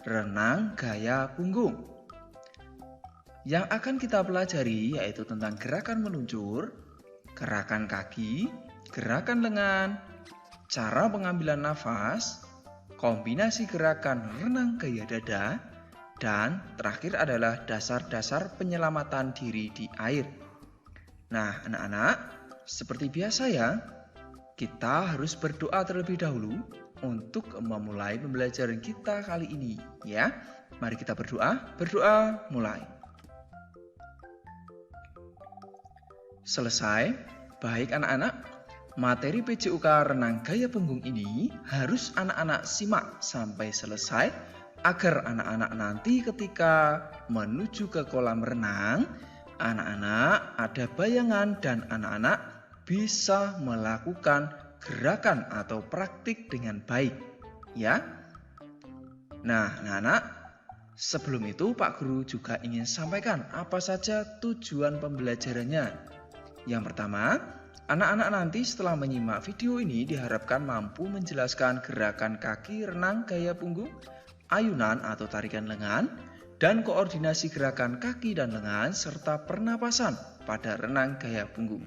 renang gaya punggung. Yang akan kita pelajari yaitu tentang gerakan meluncur, gerakan kaki, gerakan lengan, cara pengambilan nafas, kombinasi gerakan renang gaya dada, dan terakhir adalah dasar-dasar penyelamatan diri di air. Nah, anak-anak, seperti biasa ya, kita harus berdoa terlebih dahulu untuk memulai pembelajaran kita kali ini ya. Mari kita berdoa. Berdoa mulai. Selesai. Baik anak-anak, materi PJUK renang gaya punggung ini harus anak-anak simak sampai selesai agar anak-anak nanti ketika menuju ke kolam renang, anak-anak ada bayangan dan anak-anak bisa melakukan gerakan atau praktik dengan baik, ya. Nah, anak-anak, sebelum itu Pak Guru juga ingin sampaikan apa saja tujuan pembelajarannya. Yang pertama, anak-anak nanti setelah menyimak video ini diharapkan mampu menjelaskan gerakan kaki renang gaya punggung, ayunan atau tarikan lengan, dan koordinasi gerakan kaki dan lengan serta pernapasan pada renang gaya punggung.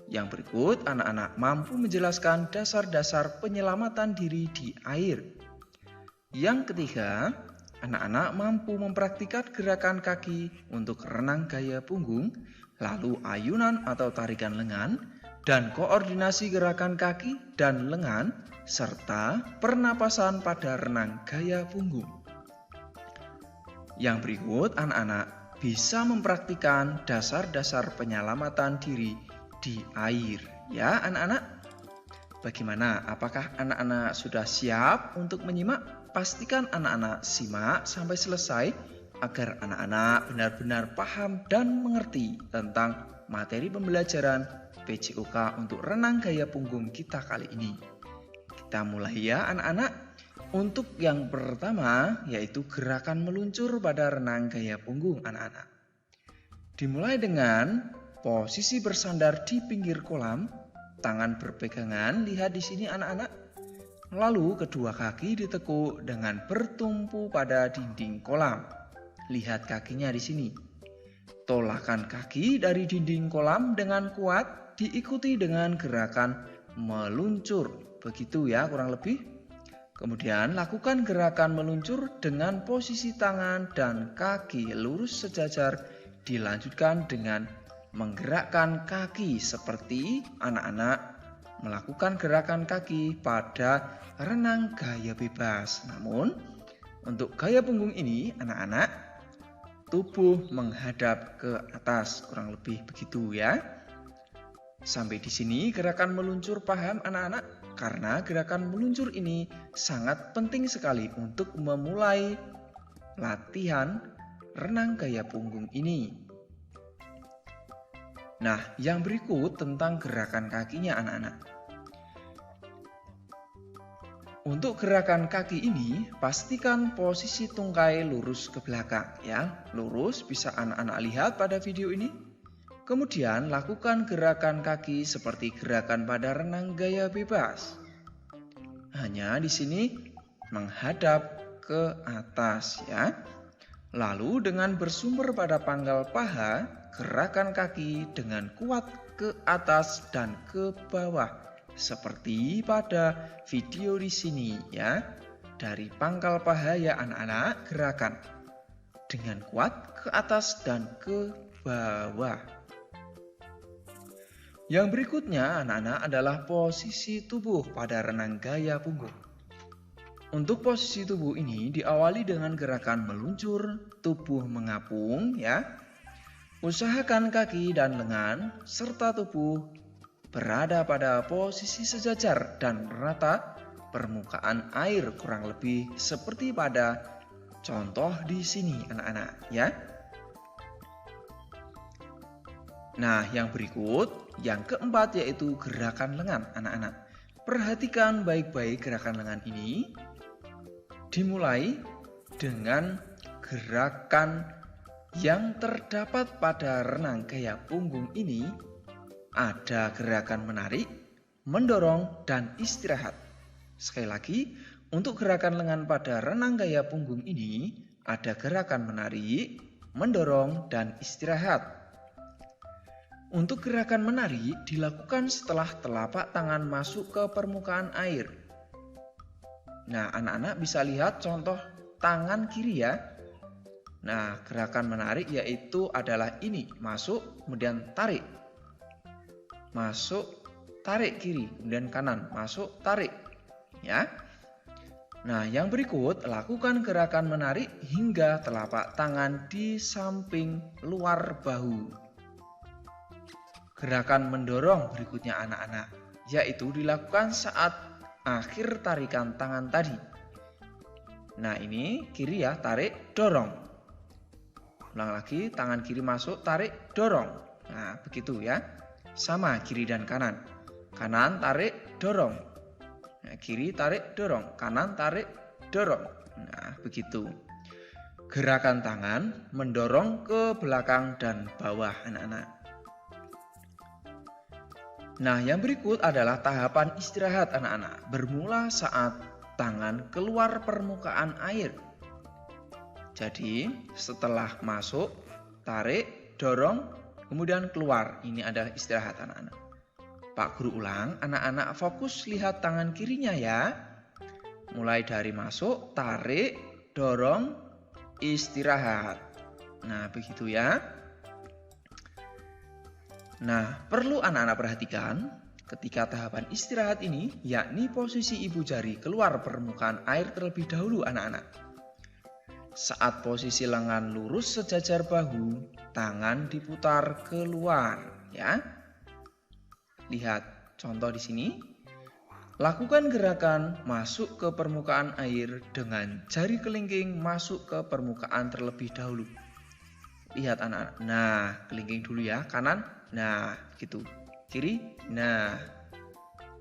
Yang berikut, anak-anak mampu menjelaskan dasar-dasar penyelamatan diri di air. Yang ketiga, anak-anak mampu mempraktikkan gerakan kaki untuk renang gaya punggung, lalu ayunan atau tarikan lengan, dan koordinasi gerakan kaki dan lengan, serta pernapasan pada renang gaya punggung. Yang berikut, anak-anak bisa mempraktikkan dasar-dasar penyelamatan diri di air, ya anak-anak. Bagaimana? Apakah anak-anak sudah siap untuk menyimak? Pastikan anak-anak simak sampai selesai agar anak-anak benar-benar paham dan mengerti tentang materi pembelajaran PJUK untuk renang gaya punggung kita kali ini. Kita mulai ya anak-anak. Untuk yang pertama yaitu gerakan meluncur pada renang gaya punggung anak-anak. Dimulai dengan posisi bersandar di pinggir kolam, tangan berpegangan, lihat di sini anak-anak. Lalu kedua kaki ditekuk dengan bertumpu pada dinding kolam. Lihat kakinya di sini. Tolakan kaki dari dinding kolam dengan kuat diikuti dengan gerakan meluncur. Begitu ya kurang lebih. Kemudian lakukan gerakan meluncur dengan posisi tangan dan kaki lurus sejajar, dilanjutkan dengan menggerakkan kaki seperti anak-anak melakukan gerakan kaki pada renang gaya bebas. Namun untuk gaya punggung ini anak-anak tubuh menghadap ke atas, kurang lebih begitu ya. Sampai di sini gerakan meluncur paham anak-anak? Karena gerakan meluncur ini sangat penting sekali untuk memulai latihan renang gaya punggung ini. Nah, yang berikut tentang gerakan kakinya anak-anak. Untuk gerakan kaki ini, pastikan posisi tungkai lurus ke belakang ya. Lurus bisa anak-anak lihat pada video ini. Kemudian lakukan gerakan kaki seperti gerakan pada renang gaya bebas. Hanya di sini menghadap ke atas ya. Lalu dengan bersumber pada pangkal paha, gerakan kaki dengan kuat ke atas dan ke bawah. Seperti pada video di sini ya. Dari pangkal paha ya anak-anak, gerakan dengan kuat ke atas dan ke bawah. Yang berikutnya anak-anak adalah posisi tubuh pada renang gaya punggung. Untuk posisi tubuh ini diawali dengan gerakan meluncur, tubuh mengapung ya. Usahakan kaki dan lengan serta tubuh berada pada posisi sejajar dan rata permukaan air, kurang lebih seperti pada contoh di sini anak-anak ya. Nah, yang berikut, yang keempat yaitu gerakan lengan anak-anak. Perhatikan baik-baik gerakan lengan ini. Dimulai dengan gerakan yang terdapat pada renang gaya punggung ini. Ada gerakan menarik, mendorong, dan istirahat. Sekali lagi, Untuk gerakan lengan pada renang gaya punggung ini, ada gerakan menarik, mendorong, dan istirahat. Untuk gerakan menarik dilakukan setelah telapak tangan masuk ke permukaan air. Nah, anak-anak bisa lihat contoh tangan kiri ya. Nah, gerakan menarik yaitu adalah ini, masuk, kemudian tarik. Masuk, tarik kiri, kemudian kanan, masuk, tarik. Ya. Nah, yang berikut lakukan gerakan menarik hingga telapak tangan di samping luar bahu. Gerakan mendorong berikutnya anak-anak, yaitu dilakukan saat akhir tarikan tangan tadi. Nah, ini kiri ya, tarik, dorong. Ulang lagi, tangan kiri masuk, tarik, dorong. Nah, begitu ya. Sama kiri dan kanan. Kanan, tarik, dorong. Nah, kiri tarik dorong, kanan tarik dorong. Nah, begitu. Gerakan tangan mendorong ke belakang dan bawah anak-anak. Nah, yang berikut adalah tahapan istirahat anak-anak. Bermula saat tangan keluar permukaan air. Jadi, setelah masuk, tarik, dorong, kemudian keluar. Ini adalah istirahat anak-anak. Pak Guru ulang, anak-anak fokus lihat tangan kirinya ya. Mulai dari masuk, tarik, dorong, istirahat. Nah, begitu ya. Nah, perlu anak-anak perhatikan ketika tahapan istirahat ini, yakni posisi ibu jari keluar permukaan air terlebih dahulu anak-anak. Saat posisi lengan lurus sejajar bahu, tangan diputar keluar ya. Lihat contoh di sini. Lakukan gerakan masuk ke permukaan air dengan jari kelingking masuk ke permukaan terlebih dahulu. Lihat anak-anak. Nah, kelingking dulu ya. Kanan. Nah, gitu. Kiri. Nah.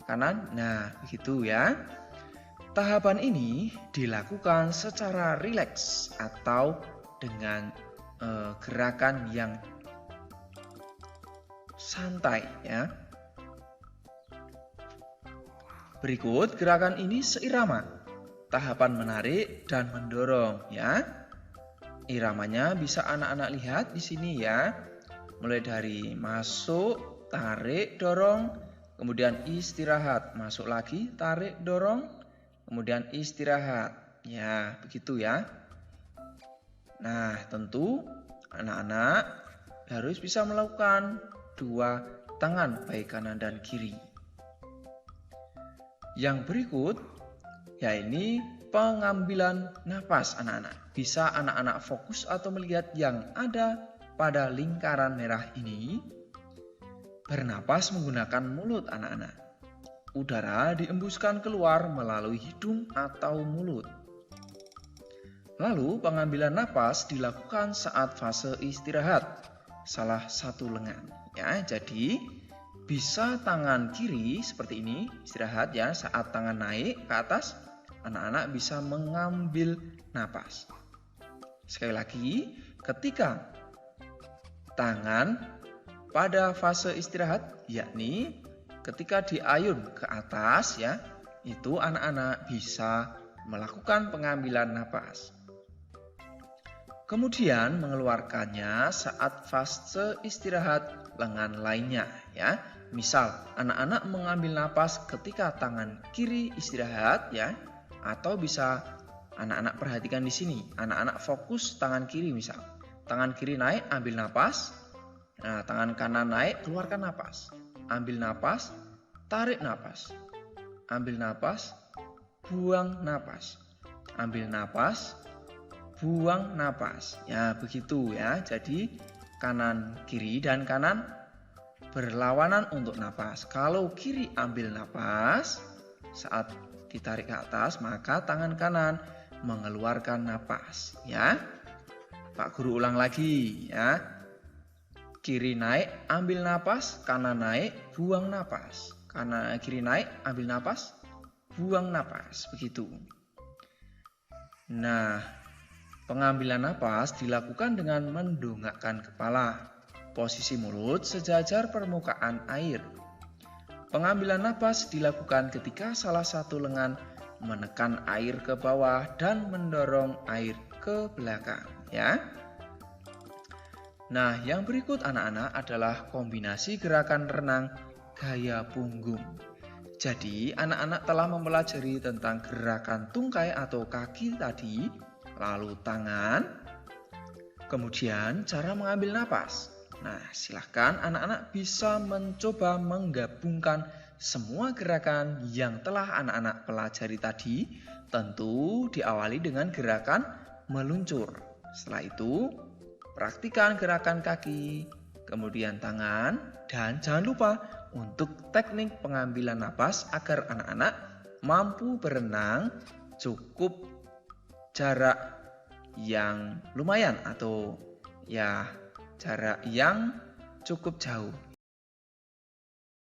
Kanan. Nah, begitu ya. Tahapan ini dilakukan secara rileks atau dengan gerakan yang santai ya. Berikut gerakan ini seirama, tahapan menarik dan mendorong ya. Iramanya bisa anak-anak lihat di sini ya. Mulai dari masuk, tarik, dorong, kemudian istirahat, masuk lagi, tarik, dorong, kemudian istirahat. Ya, begitu ya. Nah, tentu anak-anak harus bisa melakukan dua tangan baik kanan dan kiri. Yang berikut, yakni pengambilan napas anak-anak. Bisa anak-anak fokus atau melihat yang ada pada lingkaran merah ini. Bernapas menggunakan mulut anak-anak. Udara diembuskan keluar melalui hidung atau mulut. Lalu pengambilan napas dilakukan saat fase istirahat, salah satu lengan. Ya, jadi bisa tangan kiri seperti ini, istirahat ya, saat tangan naik ke atas, anak-anak bisa mengambil napas. Sekali lagi, ketika tangan pada fase istirahat, yakni ketika diayun ke atas ya, itu anak-anak bisa melakukan pengambilan napas. Kemudian mengeluarkannya saat fase istirahat lengan lainnya ya. Misal, anak-anak mengambil napas ketika tangan kiri istirahat ya, atau bisa anak-anak perhatikan di sini. Anak-anak fokus tangan kiri misal. Tangan kiri naik, ambil napas. Nah, tangan kanan naik, keluarkan napas. Ambil napas, tarik napas. Ambil napas, buang napas. Ambil napas, buang napas. Ya, begitu ya. Jadi kanan kiri dan kanan berlawanan untuk napas. Kalau kiri ambil napas, saat ditarik ke atas, maka tangan kanan mengeluarkan napas. Ya, Pak Guru ulang lagi ya. Kiri naik, ambil napas, kanan naik, buang napas. Kanan kiri naik, ambil napas, buang napas. Begitu. Nah, pengambilan napas dilakukan dengan mendongakkan kepala. Posisi mulut sejajar permukaan air. Pengambilan napas dilakukan ketika salah satu lengan menekan air ke bawah dan mendorong air ke belakang, ya. Nah, yang berikut anak-anak adalah kombinasi gerakan renang gaya punggung. Jadi, anak-anak telah mempelajari tentang gerakan tungkai atau kaki tadi, lalu tangan, kemudian cara mengambil napas. Nah, silahkan anak-anak bisa mencoba menggabungkan semua gerakan yang telah anak-anak pelajari tadi, tentu diawali dengan gerakan meluncur. Setelah itu, praktikan gerakan kaki, kemudian tangan, dan jangan lupa untuk teknik pengambilan napas agar anak-anak mampu berenang cukup jarak yang lumayan atau ya jarak yang cukup jauh.